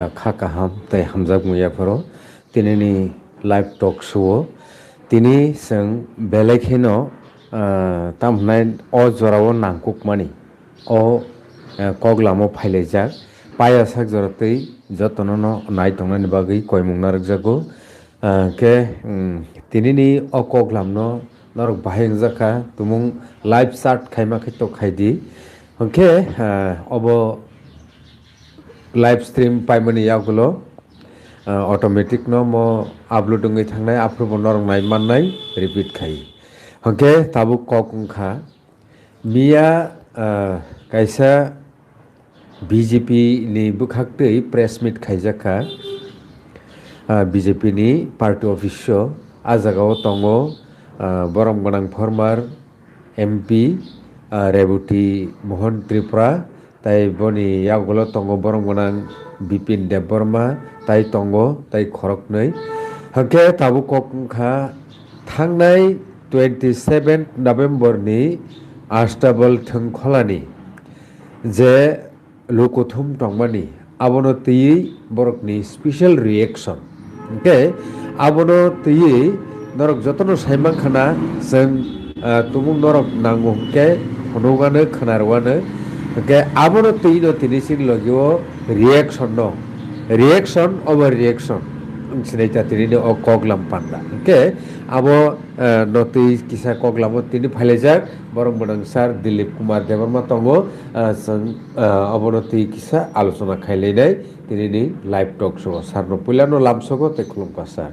Khakaham tai hamjak muyaforo tinini live talk show tini seng belekhino tamhnai o jorao nangkukmani o koglamo phailajak paya sak joratei jotono nai tongnani bagui koimung narokjago ke tinini o koglamno norok bahai ongjaka tumung live chat khaima khai to khaidi hingke obo live stream paimani yagulo automatic no mo upload ongoi thangnai approbo norok nai mannai repeat khai hingke tabuk kok wngkha mia kaisa BJP ni bwkhaktwi press meet khaijaka BJP ni party office o ah jagao tongo borom ganang former MP Rebuti Mohan Tripura tai boni yagulo tongo borom ganang Bipin Debbarma tai tongo tai khoroknoi hingke tabuk kok wngkha thangnai 27 November ni Astabal Thongkholani je lokothum tongmani abono tui borokni special reaction okay abono tui norok jotono saimang khana jeng tumung norok nango ke phonogano khonarwano okay abono tui no tini sing logio reaction over reaction sinai tini no o koglam panda okay abo no tui kisa koglamo tini phailajak borong bonang sar Dilip Kumar Debarma tongo abono tui kisa alochona khaileinai tini ni live talk show sarno puilano lamsogo te khulumpa sar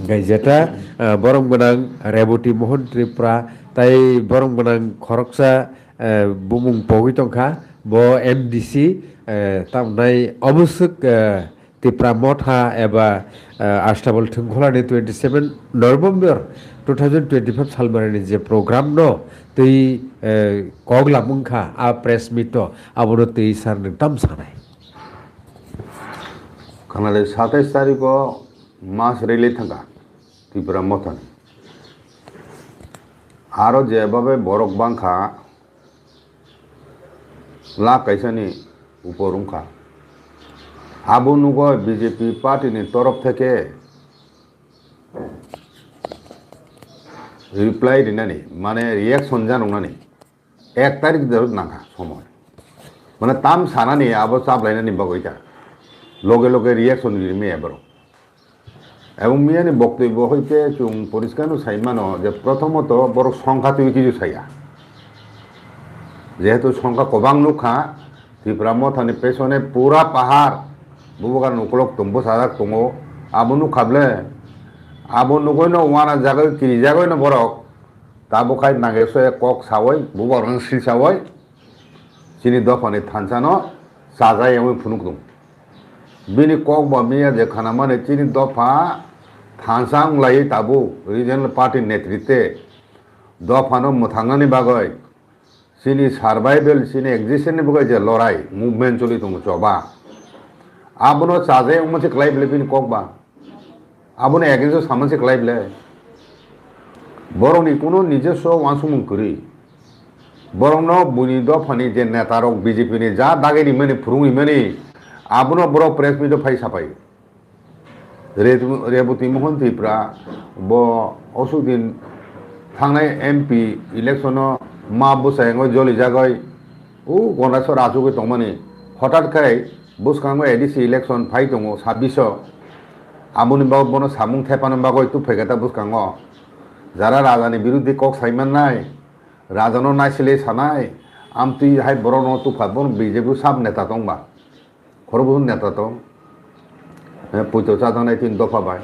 gai jeta borong bonang Rebuti Mohan Tripura tai borong bonang khoroksa bumung pogui tongkha bo MDC tamnai obosuk Tripura Motha eba Astabal Thongkholani 27 November 2025 salmarani je program no tui koglam wngkha a press meet o abono tui sarni tam sanai খানালে 27 তারিখও মাস রেলে থাকা ত্রিপুরা মতন আরও যেভাবে বরক বাংখা lakh কাইসানি উপরুমখা Abu নুগয় BJP পার্টির তরফ থেকে reply দিনানি মানে reaction জানুনানি 1 তারিখ ধরে নাখা সময় মানে তাম সানানি আবো চাপলাইনানি বাগৈতা লগে লগে রিয়াকশন দিমি এবার এবং মিয়ানি বক্তব্য হইতে চুং পরিষ্কার সাইমানো যে প্রথমত বড় সংখ্যা তুই কিছু চাইয়া যেহেতু সংখ্যা কবাং নুখা ত্রিপুরা মথানি পেছনে পুরা পাহাড় বুবগার নুকলক তম্বু সাদাক তঙ্গো আবু নুখাবলে আবু নুগৈ ওয়ানা জাগৈ কিরি জাগৈ বরক তাবো খাই নাগেছো কক সাওয়াই বুবার শ্রী সাওয়াই চিনি দফানি থানসানো সাজাই এমন ফুনুক দম বিনি কক বা মিয়া যে খানা মানে চিনি দফা থানসাং লাই তাবু রিজনাল পার্টির নেতৃত্বে দফানো মথাঙ্গানি বাগৈ চিনি সার্ভাইভেল চিনি এক্সিস্টেন্সনি বাগৈ যে লড়াই মুভমেন্ট চলি দङ চবা আবনো সাজাই মোনসে ক্লাইবলে বিনি কক বা আবনো এগেন্সট সামনসে ক্লাইবলে বরংনি কোনো নিজস্ব ওয়ানসুমুং করি বরং বুনি দফানি যে নেতারক বিজেপি ni যা দাগেনি মানে ফুরুঙি মানে আবনো বড় press meet phi সাপাই Rebati Mohan Tripura ব অসুদিন থাংনাই এমপি ইলেকশন মা বসায়ঙ্গ জলি জাগয় ও গণেশ্বর আজুকে তংমানি হঠাৎ খাই বুসকাঙ্গ এডিসি ইলেকশন ফাই দङ 26 আবনি বাগ বন সামুং থেপানো বাগয় তু ফেগাতা বুসকাঙ্গ যারা রাজানি বিরুদ্ধে কক সাইমান নাই রাজানো নাইছিলে সানাই আমতুই হাই বড় ন তু ফাবন বিজেপি সাব নেতা দংবা খরবুন নেতা দং পৈতো চাদানাই 3 দফা বাই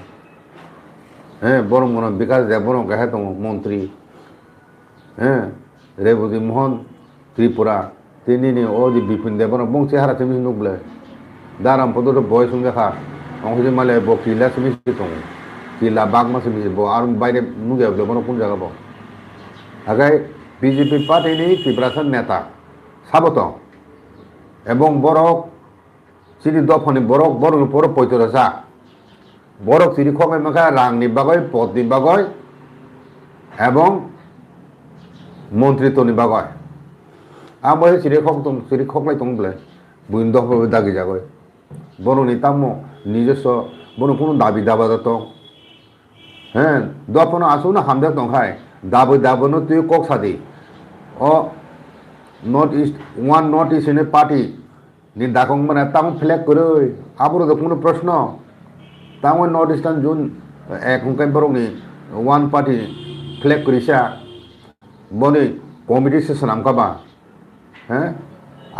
বরং মন বিকাশ দেবন গাহে দङ মন্ত্রী রেবতী মোহন ত্রিপুরা তিনি ও যে বিপিন দেবন বংশী হারা তুমি নুকলে দারাম পদর বয় সঙ্গে খা অংশে মালে ব কিলা তুমি দङ কিলা বাগমা তুমি ব আর বাইরে নুগে বন কোন জায়গা ব আগাই বিজেপি পার্টিনি ত্রিপুরাসন নেতা সাবত এবং বরক চিনি দফানি বরক বরং পর পৈতরসা বরক চিনি খগাই মাখা রাংনি বাগয় পদনি বাগয় এবং মন্ত্রিত্বনি বাগয় আমরে চিনি খক লাই দংবলে বুইন দফা দাগি জাগয় বড়নি তামো নিজস্ব বড় কোনো দাবি দাবা দং হ্যাঁ দপনো আসো না হামদা দংখাই দাবো দাবনো তুই কক সাদি ও north east one north east এনে পার্টি নি দাকং মানে তাম ফ্ল্যাগ করে আবরো তো কোনো প্রশ্ন তাম নর্থ ইস্টার্ন জোন এখনকার বরংনি ওয়ান পার্টি ফ্ল্যাগ করিসা বনি কমিটি সেশন আমকাবা হ্যাঁ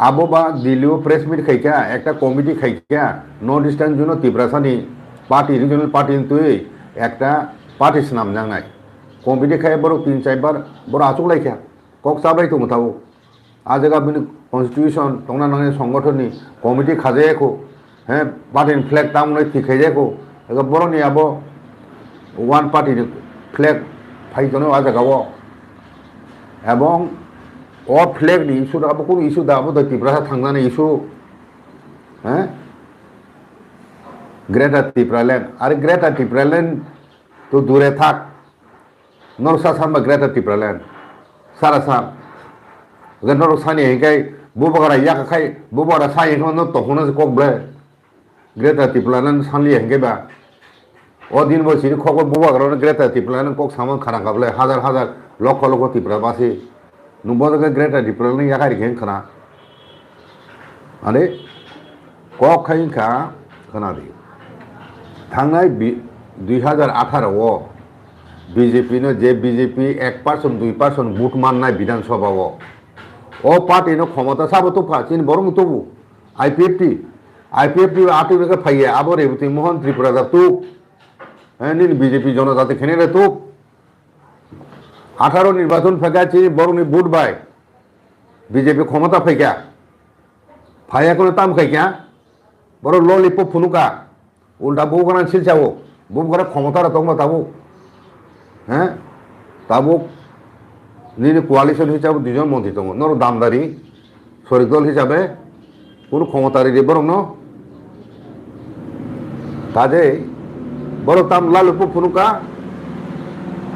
আবো বা দিল্লিও প্রেস মিট খাইকা একটা কমিটি খাইকা নর্থ ইস্টার্ন জোন ত্রিপুরাসানি পার্টি রিজনাল পার্টি তুই একটা পার্টিস নাম জানাই কমিটি খাই বড় 3-4 বড় আচুক লাইখা কক চাবাই তো মোথাও আজগা বিনি কনস্টিটিউশন তংনা নাঙে সংগঠননি কমিটি খাজাইখো হ্যাঁ পার্টির ফ্ল্যাগ তামনে ঠিকাইজাইখো এগা বড়নি আবো ওয়ান পার্টির ফ্ল্যাগ ফাইজনে আজগাও এবং ও ফ্ল্যাগনি ইস্যু আবো কোনো ইস্যু দাবো ত্রিপুরা থাংনাनै ইস্যু হ্যাঁ গ্রেটার ত্রিপুরাল্যান্ড আর গ্রেটার ত্রিপুরাল্যান্ড তো দূরে থাক নরসা সানবা গ্রেটার ত্রিপুরাল্যান্ড সারা সান নরক সানি হেঁকাই বুবাগারা ইয়াকাখাই বুবাগারা সাই হেঁকানো তখনো ককবে গ্রেটার ত্রিপুরাল্যান্ড সানলি হেঁকেবা ও দিন বসে খবর বুবাগারা গ্রেটার ত্রিপুরাল্যান্ড কক সামান খারাঙ্গাবলে হাজার হাজার লক্ষ লক্ষ ত্রিপুরাবাসী নুবদকে গ্রেটার ত্রিপুরাল্যান্ড ইয়াকারি হেঁকনা আরে কক খাইखा खोनादो थांनाय 2018 বিজেপিनो जे বিজেপি 1% 2% ভোট মাননাय বিধানসভাও ও পার্টিनो ক্ষমতা সাবো তো ফাচিন বরং তবু আইপিএফটি আটিকে ফাইয়ে আবো রেবতী মোহন ত্রিপুরা তো হ্যাঁ নীল বিজেপি জনজাতি খেনে রে তো 18 নির্বাচন ফেকাছি বরংনি ভোট বাই বিজেপি ক্ষমতা ফেকা ফাইয়া কোনো তাম খাইকা বড় ললিপপ ফুনুকা উল্টা বউখানা ছিলছাবো বউখানা ক্ষমতারা তোমরা তাবো হ্যাঁ তাবো নিজ কোয়ালিশন হিসাবে 2 জন মন্ত্রী দङ নর দামদারি শরিক দল হিসাবে কোনো ক্ষমতারি বরং ন কাজে বড় তাম লালুপপ ফুনুকা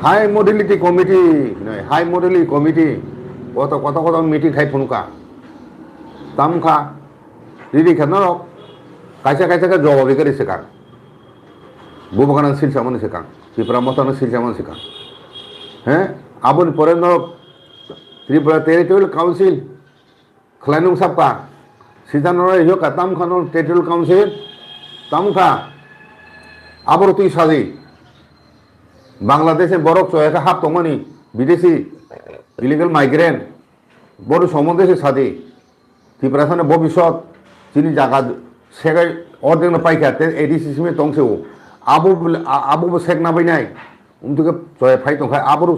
high modality committee high modality committee কত কত কত মিটিং খাই ফুনুকা তামখা রিডি খেনরক কাইসা কাইসা জবাবি করে শেখান বুবাগানা শিলসামন শেখান ত্রিপুরা মতানো শিলসামন শেখান হ্যাঁ আবন পরে নরক ত্রিপুরা টেরিটোরিয়াল কাউন্সিল খালাইনুং সাপকা সিজানর হিয়কা তামখানো টেরিটোরিয়াল কাউন্সিল তামখা আবর তুই সাজি বাংলাদেশে বরফ চয়েকা হাত তমনি বিদেশি ইলিগাল মাইগ্রেন্ট বড় সম্বন্ধে সাজি ত্রিপুরাখানে ভবিষ্যৎ যিনি জায়গা সেগাই অর্ধেক পাইখাতে এডিসি সিমে তংসেও আবো সেক না বাইনাই উমতুকে চয় ফাই তংখাই আবর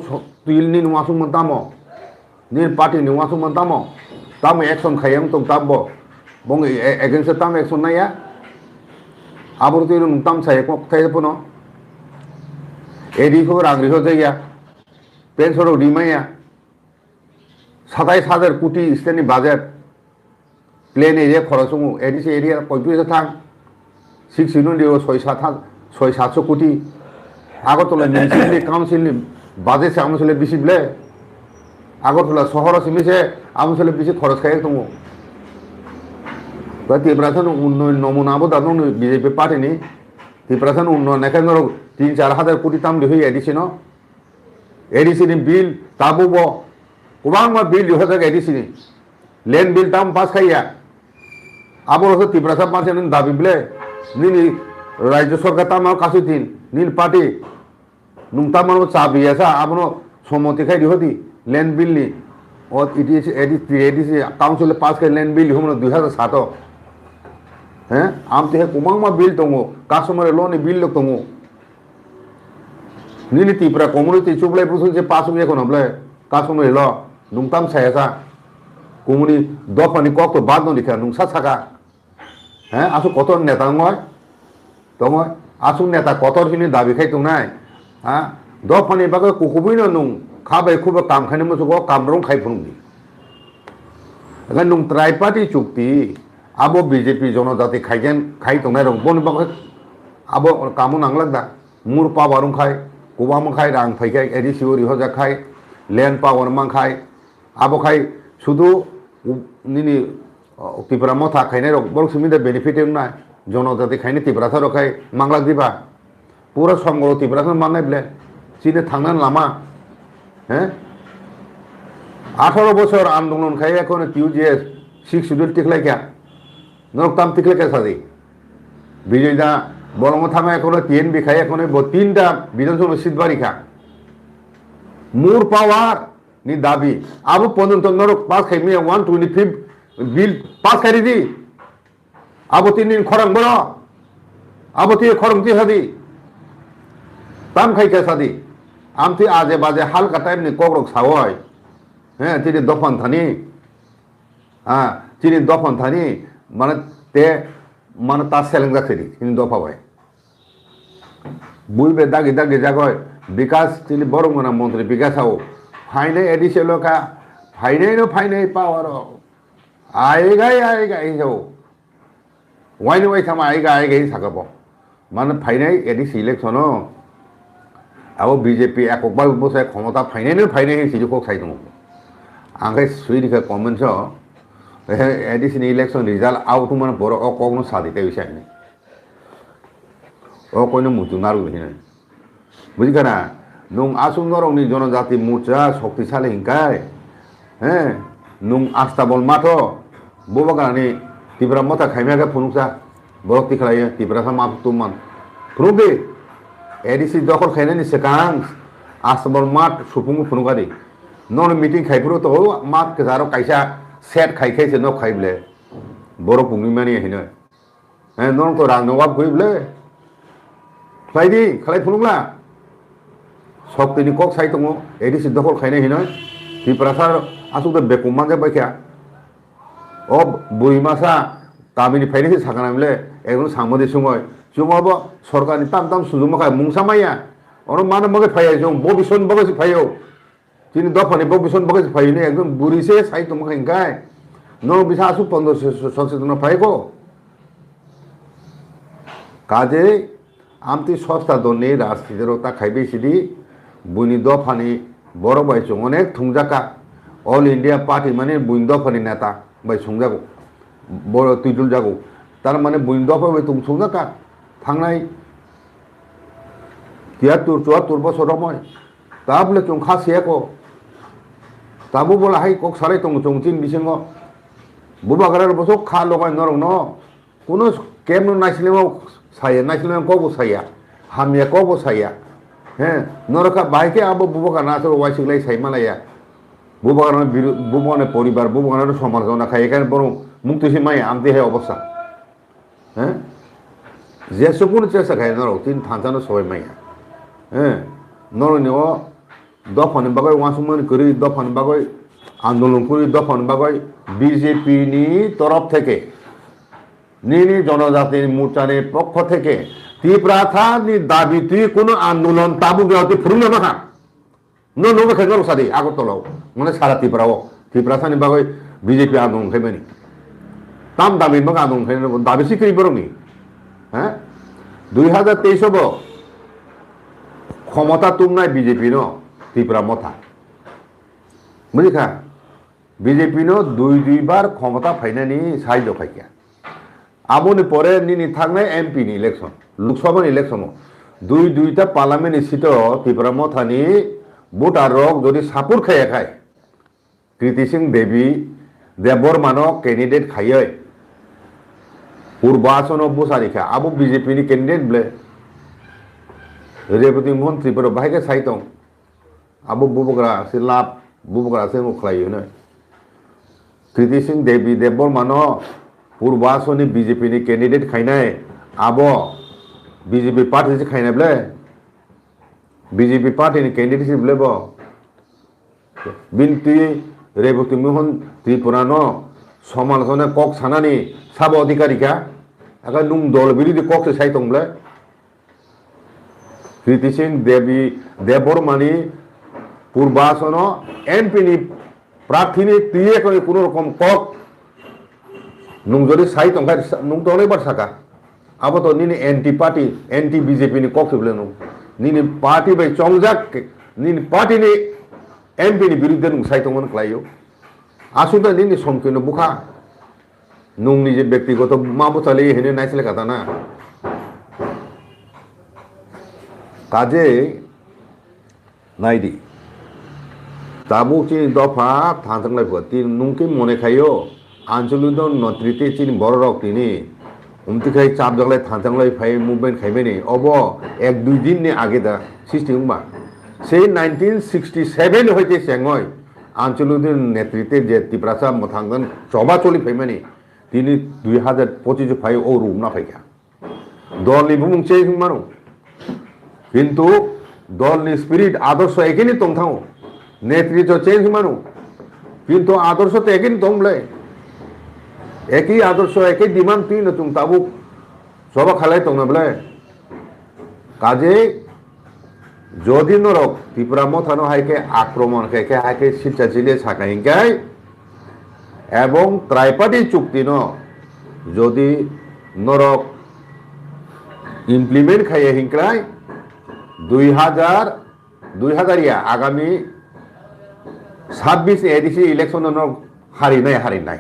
তুইলনি নুয়াসুং মন্তামো নীল পার্টি নুয়াসুং মন্তামো তাম একশন খাইয়াং তং তাবো বং এগেন্সে তাম একশন নাইয়া আবর তুই নুতাম সাই কক থাই পনো এডি খবর আংরি হো যাইয়া পেনসরও ডিমাইয়া 27,000 কোটি স্টেনি বাজেট প্লেন এরিয়া খরচ এডিসি এরিয়া কয়পুরে থাক 6 ইউনিয়ন 6-700 কোটি আগরতলা মিউনিসিপালিটি কাউন্সিলনি বাজেট সে আমসলে বেশি বলে আগরতলা শহর সিমিছে আমসলে বেশি খরচ খাই দङ ত্রিপুরাখান উন্নয়ন নমুনাবো দাদং বিজেপি পার্টিনি ত্রিপুরাখান উন্নয়ন এখানে 3-4 হাজার কোটি তাম দিহै এডিসিনি বিল তাবুবো গোबां बिल दिहुनजाग एडिसिनि लैंड बिल ताम पास खाइया आबो ত্রিপুরা मानसि दाबी बिले नीनि राज्य सरकार ताम कासु दिन नील पार्टी नुंगता मानो चाबियासा आबनो सम्मति खाइ दिहोदि लैंड बिल नि और एडिसि काउंसिल पास खाइ लैंड बिल दिहुमनो 2007 हैं आमते गोबां बिल दङ कास्टमार ल'नि बिल दङ नीनि ত্রিপুরা कम्युनिटी चुबलाय बुसुंसे पास एखन हबलाय कास्टमार ल नुंगताम सायासा कुमुनि दफानि कक तो बाद नदिखा नुंसा साका हैं आसु कत नेता दङ आसु नेता कतरखिनि दाबि खाइ दंनाय हाँ दफानि बागै कुकुबिनो नुं खाबाय खुबा काम खानि मोसुको कामरं खाइ फुंगि अगर नुं ट्राइपार्टी चुक्ति आबो बीजेपी जनजाति खाइजेन खाइ दंनाय रं बन बागै आबो कामो नांगलागदा मुर पावारं खाइ गोबां खाइ रां फैखाय एडिसि ओरि हजा खाइ लैंड पावर मांखाय आबो खाय शुधु निनि ত্রিপুরা मथा खाइनाय रं बरं सुमिदा बेनिफिट ना জনজাতি খাইনি তিব্রাথা রখাই মাংলা দিবা পুরো সংগ্রহ তিব্রাথা মাননাই বলে চীনে থাংনান লামা হ্যাঁ 18 বছর আন্দোলন খাই এখন কিউজিএস 6 শিডিউল টিকলাই কে নরকতাম টিকলাই কে সাদি বিজয় দা বলম থামা এখন টিএনবি খাই এখন 3টা বিধানসভা সিট বাড়ি খা মূর পাওয়ার নি দাবি আবু পর্যন্ত নরক পাস খাইমি 125 বিল পাস খাই দি আবু 3 দিন খরং বড় আবু তি খরং তি সাদি তাম খাই কে সাদি আমতি আজে বাজে হালকা টাইম নি কগরক সাওয় হ্যাঁ তিনি দফান থানি হ্যাঁ তিনি দফান থানি মানে তে মানে তার সেলেং যাচ্ছে তিনি দফা হয় বুঝবে দাগি দাগি জাগয় বিকাশ তিনি বড় মনা মন্ত্রী বিকাশ হাও ফাইনে এডিসে লোকা ফাইনে পাওয়ার আইগাই যাও ওয়াইনে ওয়াই থামা আইগাই সাকাব মানে ফাইনে এডিস ইলেকশন আবো বিজেপি একবার বসে ক্ষমতা ফাইনে সিজুকক সাই দङ आंखाय सुइदिखा कमेन्स एडिसन इलेक्शन रिजाल्ट आउट मन बर अकनो सादिते बिसायने अकनो मुजुनारु हिने बुझिखाना नुं आसुम नरंनि जनजाति मोर्चा शक्तिशाली हिंखाय हैं नुं आस्ताबल माथो बोबागानि तिब्रा मथा खाइमागा फुनुसा बरक्ति खालायो तिब्रा सा माथुमान फुनुबे एडिसि दखल खायनायनि सिगां आस्ताबल माथ सुफुंगु फुनुगारि नन मीटिंग खाइफोर तो मात केजारो कायसा सेट खाइखायसे न खाइबले बर' बुंनि माने हिनो हैं नन तो रानवाब गइबले खाइदि खालाय फुनुला शक्तिनि कक साइ दङ एडिसि दखल खायनाय हिनो तिप्रासार आसुते बेकुमान जे बायखा अब बुइमासा गामिनि फाइनेसि सागानामले एकदम सामदि सुङय जुङाबो सरकारनि ताम सुजुमाखा मुंसामाया अन माने मगे फाया जों बबिसन बगसि फायो তিনি দফানি ববিসন বগেছে ফাইনে একদম বুড়িছে সাই তোমাকে হিংকায় ন বিশা আসু 1500 সচেতন ফাইকো কাজে আমতি সস্তা দনে রাজনীতির তা খাইবে সিদি বুনি দফানি বড় বাইছ অনেক থুংজাকা অল ইন্ডিয়া পার্টি মানে বুইন দফানি নেতা বাই সুংজাগো বড় তুইতুল জাগো তার মানে বুইন দফা বাই তুম সুংজাকা থাংনাই 73 বছর রময় তাবলে চং খাসিয়াকো তাবো বলা হাই কক সারাই তং চংচিন বিসিঙ্গ বুবাগারার বসো খা लगाय নরং ন কোনো কেমন নাইছিলেও সাইয়া নাইছিলেও কবো সাইয়া হামিয়া কবো সাইয়া হ্যাঁ নরকা বাইকে আবো বুবাগা না তো ওয়াইছিলাই সাইমালায়া বুবাগার বুবানের পরিবার বুবাগার সমালোচনা খাই এখানে বড় মুক্তিসী মাই আমতে হে অবস্থা হ্যাঁ যেসবগুলো চেষ্টা খাই নর তিন থানচানো সবাই মাইয়া হ্যাঁ নরনি ও দফানি বাগৈ ওয়াসুমান করি দফানি বাগৈ আন্দোলন করি দফানি বাগৈ বিজেপি নি তরফ থেকে নিনি জনজাতির মোর্চার পক্ষ থেকে তীব্রাথা নি দাবি তুই কোনো আন্দোলন তাবু গাওতে ফুরুন না ন নবে খেগল সাদি আগরতলাও মানে সারা ত্রিপুরাও তীব্রাথানি বাগৈ বিজেপি আন্দোলন খাইবানি তাম দাবি বাগ আন্দোলন খাই দাবি শিখি বরংনি হ্যাঁ 2023 ক্ষমতা তুমনাই বিজেপি ন ত্রিপুরা মথা বুঝিখা বিজেপি ন দুইবার ক্ষমতা ফাইনানি সাহায্য খাইকা আবনি পরে নিনি থাকনাই এমপি নি ইলেকশন লোকসভা ইলেকশন দুইটা পার্লামেন্ট সিট ত্রিপুরা মথানি ভোটার রক যদি সাপোর্ট খাইয়া খায় কৃতি সিং দেববর্মান ক্যান্ডিডেট খাইয়ে পূর্বাচন বসারিখা আবু বিজেপি নি ক্যান্ডিডেট বলে रेवती मोहन त्रिपुरा बाहाय साइ दं आबो बुबग्रा से लाभ बुबग्रा से मुखलायो न कृति सिंह देबबर्मान पूर्वासनी बीजेपी नि कैंडिडेट खाइनाय आबो बीजेपी पार्टी से खाइनाय बले बीजेपी पार्टी नि कैंडिडेट से बले बो बिनती रेवती मोहन त्रिपुरा न समालोचना कक सानानि साब अधिकारिका आका नुं दल बिरोधी कक से साइ दं बले कृति सिंह देबबर्मानी पूर्वासन एमपी प्रार्थी तीये कोनो रकम कक नुं जदि साइ तंखाय नुं तो अनेकबार साका अब तो निनी एंटी पार्टी एंटी बीजेपी नि कक बले नुं निनी पार्टी बाय चंगजाक निनी पार्टी नि एमपी नि विरुद्ध नुं साइ तंगन क्लायो आसुदा निनी समकिनो बुखा nungni je ব্যক্তিগত মাবো চালে হেনে নাইছিলে কথা না কাজে নাইদি তাবু চিনি দফা থানসাংলাই তিন নুংকে মনে খাইও আঞ্চলিক নত্রিতে চিনি বড় রক তিনি উমতিখাই চাপ জাগলাই থানসাংলাই ফাই মুভমেন্ট খাইবেনি অব এক দুই দিন নে আগে দা সৃষ্টি হুমা সেই 1967 হইতে সেঙ্গয় আঞ্চলিক নেতৃত্বে যে ত্রিপুরাসা মথাঙ্গন চবা চলি ফাইমানি তিনি 2025 ফাই ও রুম না ফাইকা দলনি বুমুং চেই মানো কিন্তু দলনি স্পিরিট আদর্শ একেনি তংথাও নেতৃত্ব চেঞ্জ মানো কিন্তু আদর্শ তো একেনি তংবলে একই আদর্শ একই ডিমান্ড তিন তুমি তাবু সবা খালাই তংনাবলে কাজে যদি নরক ত্রিপুরা মথানো হাইকে আক্রমণ খাইকে হাইকে শিলচা চিলিয়ে ছাকা হিংকাই এবং ত্রাইপাতি চুক্তি ন যদি নরক ইমপ্লিমেন্ট খাইয়ে হিংক্রাই 2000 আগামী 26 এডিসি ইলেকশন হারি নাই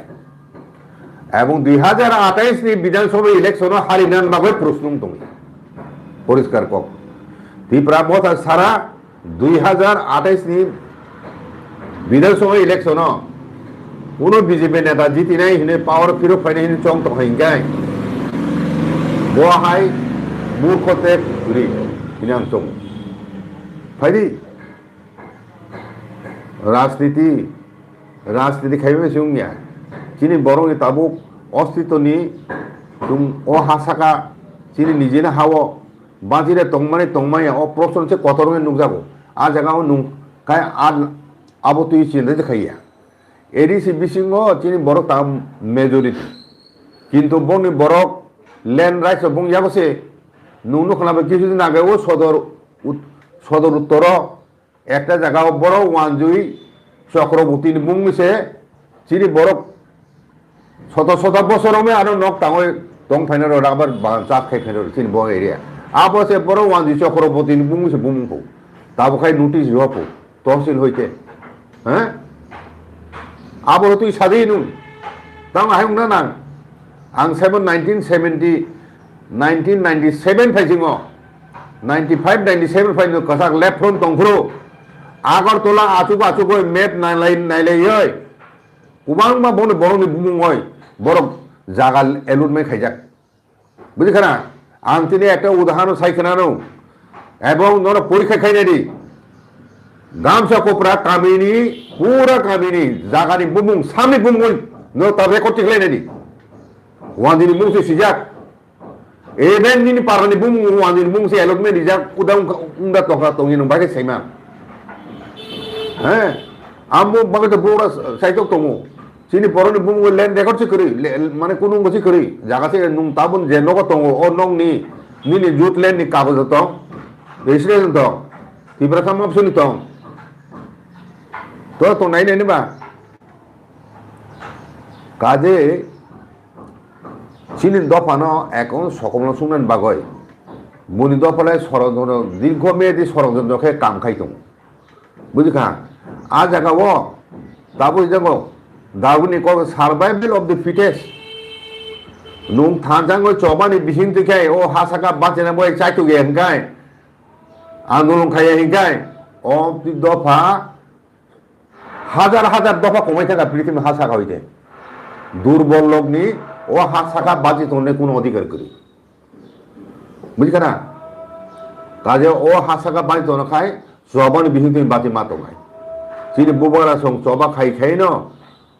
এবং 2028 নি বিধানসভা ইলেকশন হারি নান বাকে প্রশ্ন তুমি পরিষ্কার কক ত্রিপুরা মথা সারা 2028 নি বিধানসভা ইলেকশন কোনো বিজেপি নেতা জিতি নাই হিনে পাওয়ার ফিরো ফাইনে হিনে চং তো হিংগাই বহাই মূর্খতে ঘুরি হিনাম চং ফাইদি রাজনীতি খাইবে সুংয়া চিনি বড় তাবুক অস্তিত্ব নি তুম ও হাসাকা চিনি নিজে না হাও বাজিরে তংমাই ও প্রশ্ন হচ্ছে কত রঙের নুক যাবো আর জায়গাও নুক খাই আর আবো তুই চিন্তা খাইয়া এডিসি বিসিংহ চিনি বড় তাম মেজরিটি কিন্তু বনি বড় ল্যান্ড রাইটস বং যাবছে নুনু খানাবে কিছুদিন আগে ও সদর উত্তর একটা জায়গা বড় ওয়ানজুই চক্রবর্তী বুং মিশে চিনি বড় শত বছর আরো নক টাঙে দং ফাইনার আবার চাপ খাই ফাইনার চিনি বড় এরিয়া আবসে বড় ওয়ানজুই চক্রবর্তী বুং মিশে বুমুংফু তাবো খাই নোটিশ হফু তহসিল হইতে হ্যাঁ আবো তুই সাদেই নুন তাও হাইং না না आं 1997 फाइजिङ 95 97 फाइनो कसाक left front तंफ्रो Agartala Achyok map नायलायै उबांबा बनो बरनि बुमुङय बरक जागा एलुटमेन्ट खाइजाक बुझिखाना आं तिनि একটা উদাহরণ সাইখানানো এবং নর পরীক্ষা খাইনাদি গামছা কোপরা কামিনি পুরা কামিনি জাগানি বুমুং সামনি বুমুং নো তা record টিকলাইনাদি ওয়ানদিনি মুংসে সিজাক eben ni parani bung wandin bung se elok me dijak udang unda toka tongi nung bagai sema ambo bagai to bora saitok tomo sini poroni bung land record se kari mane kunung gosi kari jaga se nung tabun je nogo tongo o nong ni jut land ni kagos to registration to tibra sam option to nai ne ba kaje চিনি দফানো এখন সকল শুনেন বাগয় বনি দফালায় ষড়যন্ত্র দীর্ঘমেয়াদী ষড়যন্ত্রকে কাম খাইতং বুঝিখা আ জায়গাও দাবো যাবো দাবুনি ক সার্ভাইভেল অফ দ্য ফিটেস্ট নুং থানজাঙ্গই চবানি বিহিং থেকে ও হাসাকা বাঁচেনা বই চাইতো গে হেনকাই আন্দোলন খাইয়া হিংকাই ও দফা হাজার দফা কমাই থাকা পৃথিবী হাসাকা হইতে দুর্বল লোকনি ও হাত শাখা বাজি তোনে কোনো অধিকার করি বুঝিখা না কাজে ও হাত শাখা বাজি তোনে খায় জবান বিহীন তুমি বাজি মাতো খায় চিনি বুবারা সং চবা খাই ন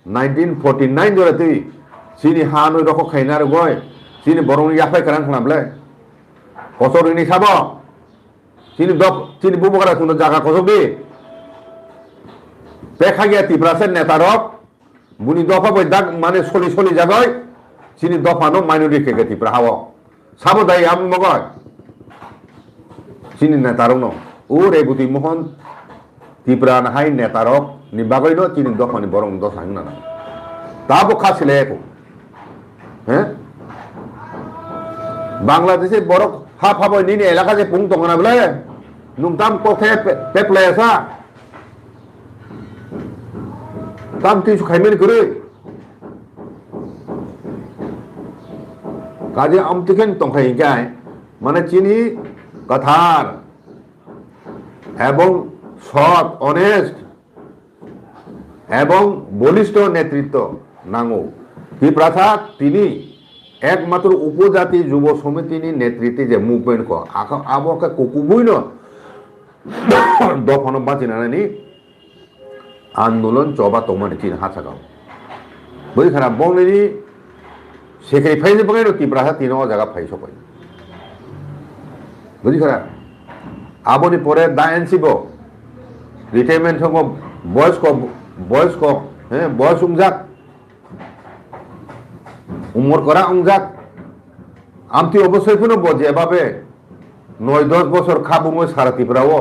1949 ধরে তুই চিনি হান ওই রকম খাই না আর গয় চিনি বরং ইয়াফাই কারান খানাবলে কসর ইনি খাব চিনি বুবারা শুনে জায়গা কসবি দেখা গিয়া ত্রিপুরাসের নেতারক বুনি দফা বই দাগ মানে সলি জায়গায় চিনি দফানো মাইনরিটি কে ত্রিপুরা হাওয়া সাবধাই আমি মগয় চিনি নেতারক ও রেগুতি মোহন ত্রিপুরা নাহাই নেতারক নিবাগই ন চিনি দফানি বরং দশাং না তাবো খাছিলে হ্যাঁ বাংলাদেশে বড় হাফাবই নিনি এলাকা যে পুং তঙ্গনা বলে নুমতাম কোখে পেপলে আসা তাম কিছু খাইমেন করে কাজে আমতিকেন তংখাই গায় মানে চিনি কথার এবং সৎ অনেস্ট এবং বলিষ্ঠ নেতৃত্ব নাঙ্গো ত্রিপ্রাথা তিনি একমাত্র উপজাতি যুব সমিতিনি নেতৃত্বে যে মুভমেন্ট ক আবকে কুকুবুইন দফন বাঁচিনানি আন্দোলন চবা তোমার চিন হাসাগাও বই খারাপ বংনি সেখানে ফাইজে বাঙাই ত্রিপ্রাথা তিন জায়গা ফাই সবাই বুঝি খারাপ আবনি পরে দা এনসিব রিটায়ারমেন্ট সঙ্গ বয়স্ক হ্যাঁ বয়স উংজাক উমর করা উংজাক আমতি অবশ্যই কোনো যেভাবে 9-10 বছর খাবুমো সারা ত্রিপুরাও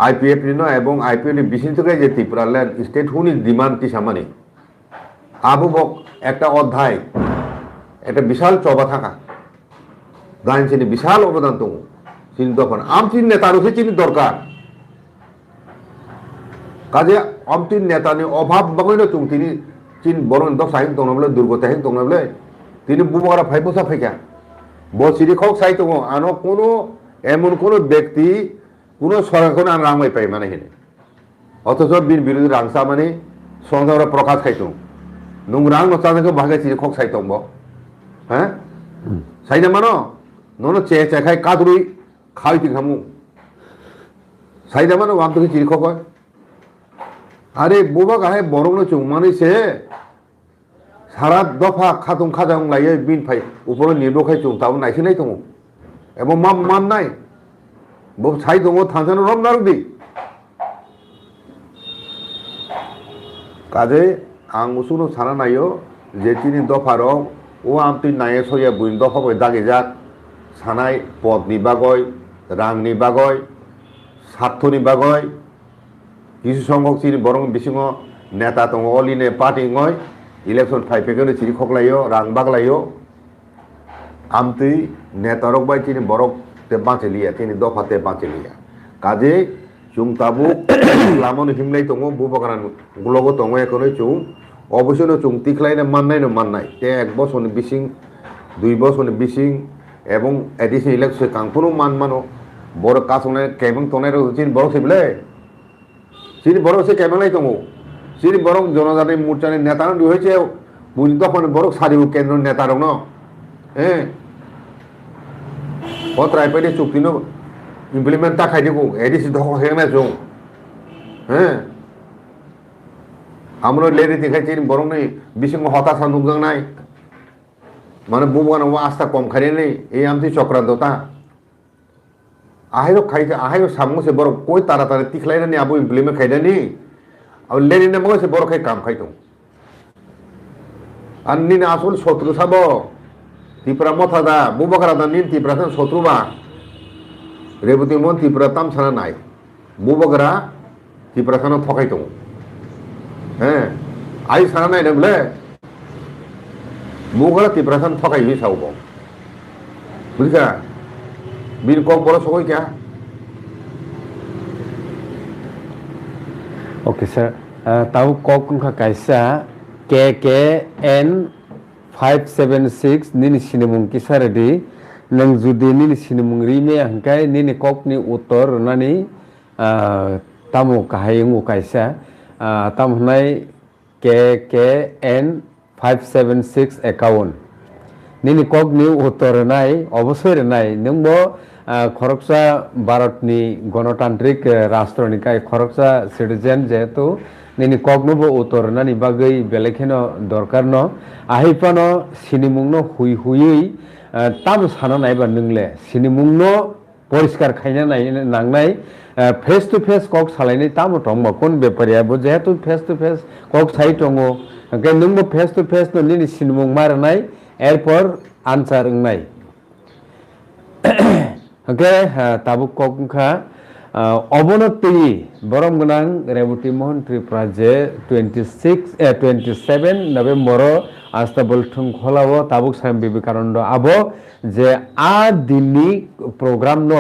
আইপিএফ এবং আইপিএফ বিশেষ থেকে যে ত্রিপুরা ল্যান্ড স্টেট হুনি ডিমান্ড তিসামানি আবুবক একটা অধ্যায় একটা বিশাল চবা থাকা গান চিনি বিশাল অবদান তো চিনি তখন আমতির নেতার হচ্ছে চিনি দরকার কাজে আমতির নেতানি অভাব বাঙাই না তিনি চিন বড় সাহিন দংনাবলে দুর্গতা হিন দংনাবলে তিনি বুবারা ফাই বসা ফাইকা বসিরি খক সাই দङ আনো কোনো এমন কোনো ব্যক্তি কোনো সরকারখনে আন রাংবাই পাই মানে হেনে অথচ বিন বিরোধী রাংসা মানে সংসারে প্রকাশ খাইতো নং রাং নচানকে ভাগে চিরি খক সাই দङ হ্যাঁ সাইনা মানো ননো চে চে খাই কাদুরি খাই তি খামু সাইনা মানো আম তো চিরি খক হয় আরে বোবা গাহে বরং চুং মানে সে সারা দফা খাতুন খাজাং লাইয়ে বিন ফাই উপরে নির্বখাই চুং তাও নাইছিনাই দङ এবং মান নাই বো ছাই দङ থানসানো রম নারুদি কাজে আং উসুনো সানা নাইও যে তিনি দফার ও আমতি নায়ে সইয়া বুইন দফা বই দাগে যাক সানাই পদনি বাগয় রাংনি বাগয় স্বার্থনি বাগয় কিছু সংখ্যক চিনি বরং বিসিङ নেতা দङ অলিনে পার্টি ngয় ইলেকশন ফাইপেকেনো চিনি খকলাইও রাং বাগলাইও আমতি নেতারক বাই চিনি বরক তে বাঁচেলিয়া চিনি দফাতে বাঁচেলিয়া কাজে চুং তাবুক লামন হিমলাই দङ বুবাগান গ্লগ দङ একনে চুং অবশ্যই চুং তিখলাইনে মাননাই তে 1 বছরনি বিসিং 2 বছরনি বিসিং এবং এডিশন ইলেকশন কাংপুনো মানো বড় কাসনে কেবং তনের চিনি বড় সেবলে চিনি বড় সে কেবলাই দङ চিনি বরং জনজাতি মোর্চানি নেতা হয়েছে বুঝি তখন বড় সারিব কেন্দ্র নেতা দङ হ্যাঁ অত্রাইপাইনি চুক্তিনো ইমপ্লিমেন্ট তা খাইদিব এডিসি ধক হেনা চুং হ্যাঁ আমরা লেরি দেখাই চিনি বরং নেই বিসিং হতাশা নুকজাং নাই মানে বুবান আস্থা কম খাইনি নেই এই আমতি চক্রান্ততা আহাইও খাইছে আহাইও সামুসে বড় কই তাড়াতাড়ি তিখলাইনি আবু ইমপ্লিমেন্ট খাইদানি আর লেরিনে মগসে বড় খাই কাম খাইতো আর নিন আসল শত্রু সাব ত্রিপুরা মথাদা বুবাগারাদা নিন ত্রিপুরা শত্রুবা রেবতী মন ত্রিপুরা তাম ছানা নাই বুবাগারা ত্রিপুরা খানো ঠকাইতো হ্যাঁ আই ছানা নাই বলে বুবাগারা ত্রিপুরা খান ঠকাই সাউব বুঝছা বীর কক বড় সবাই কে Oke sir, tahu kok kungka kaisa KKN 576 nini sinimung kisar di nang judi nini sinimung rime angkai nini kok ni utor nani tamu kahayungu kaisa tamu nai KKN 576 account nini kok ni utor nai obosoi nai nungbo খরকসা ভারতনি গণতান্ত্রিক রাষ্ট্রনিকায় খরকসা citizen যেহেতু নিনি কগ্নব উত্তর নানি বাগৈ বেলেখেনো দরকার ন আহিপান সিনিমুংনো হুই তাম সানা নাইবা নংলে সিনিমুংনো পরিষ্কার খাইনা নাই নাংনাই ফেস টু ফেস কক সালাইনি তাম টংবা কোন বেপারিয়াবো যেহেতু face to face cock Sai টঙো K নংবো face to face no নিনি সিনিমুং মারনাই এরপর আনসার নাই Oke, tabuk kokungka অবনতি বরং গনাং রেবতী মোহন ত্রিপুরাজে 27 নভেম্বর আস্তা বলঠুং খোলাবো তাবুক স্বামী বিবেকানন্দ আবো যে দিননি প্রোগ্রাম ন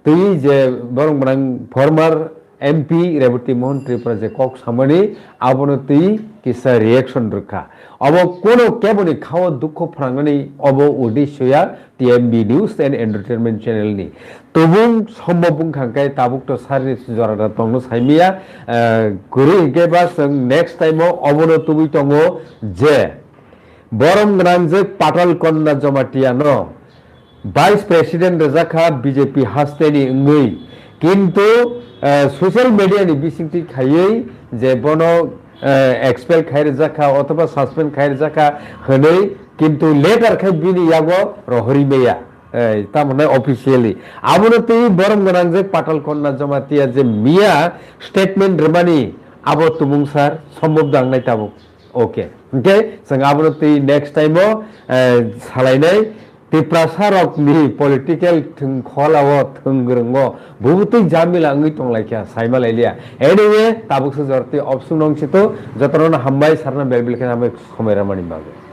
তুই যে বরং গনাং ফর্মার एमपी रेवती मोहन त्रिपुरा जे कक सामने अबनति किसा रिएक्शन रखा अब कोनो केबनि खाव दुख फ्रांगनि अब उद्देश्यया TMB news and entertainment channel नि तबुं सम्भवुं खांखाय ताबुक तो सारनि जरादा तंनो साइमिया गुरु गेबा जों नेक्स्ट टाइमाव अबनो तुबि तंगो जे बरम ग्रांजे पाटल कन्ना जमातिया न वाइस प्रेसिडेंट रजाखा बीजेपी हास्तेनि ngui किंतु सोशल मीडिया नि बिसिंगति खायै जे बनो एक्सपेल खायर जाखा अथवा सस्पेंड खायर जाखा हनै किंतु लेटर खाय बिनि यागो रहरिमेया तामने ऑफिशियली आबनो ती बरम गनांजे पाटल कन्ना जमातिया जे मिया स्टेटमेंट रमानी आबो तुमुं सार सम्भव दांनाय ताबो ओके ओके जों आबनो ती नेक्स्ट टाइमो सालायनाय तिप्रासारकनि पलिटिकल थंखलाव थंग्रंगो बहुतै जामिला अंगै तंलायखा साइमालायलिया एनिवे ताबुकसो जरते अपसुं नंसितो जतरन हामबाय सारना बेलबिलखा हामबाय खमेरा मानि बागै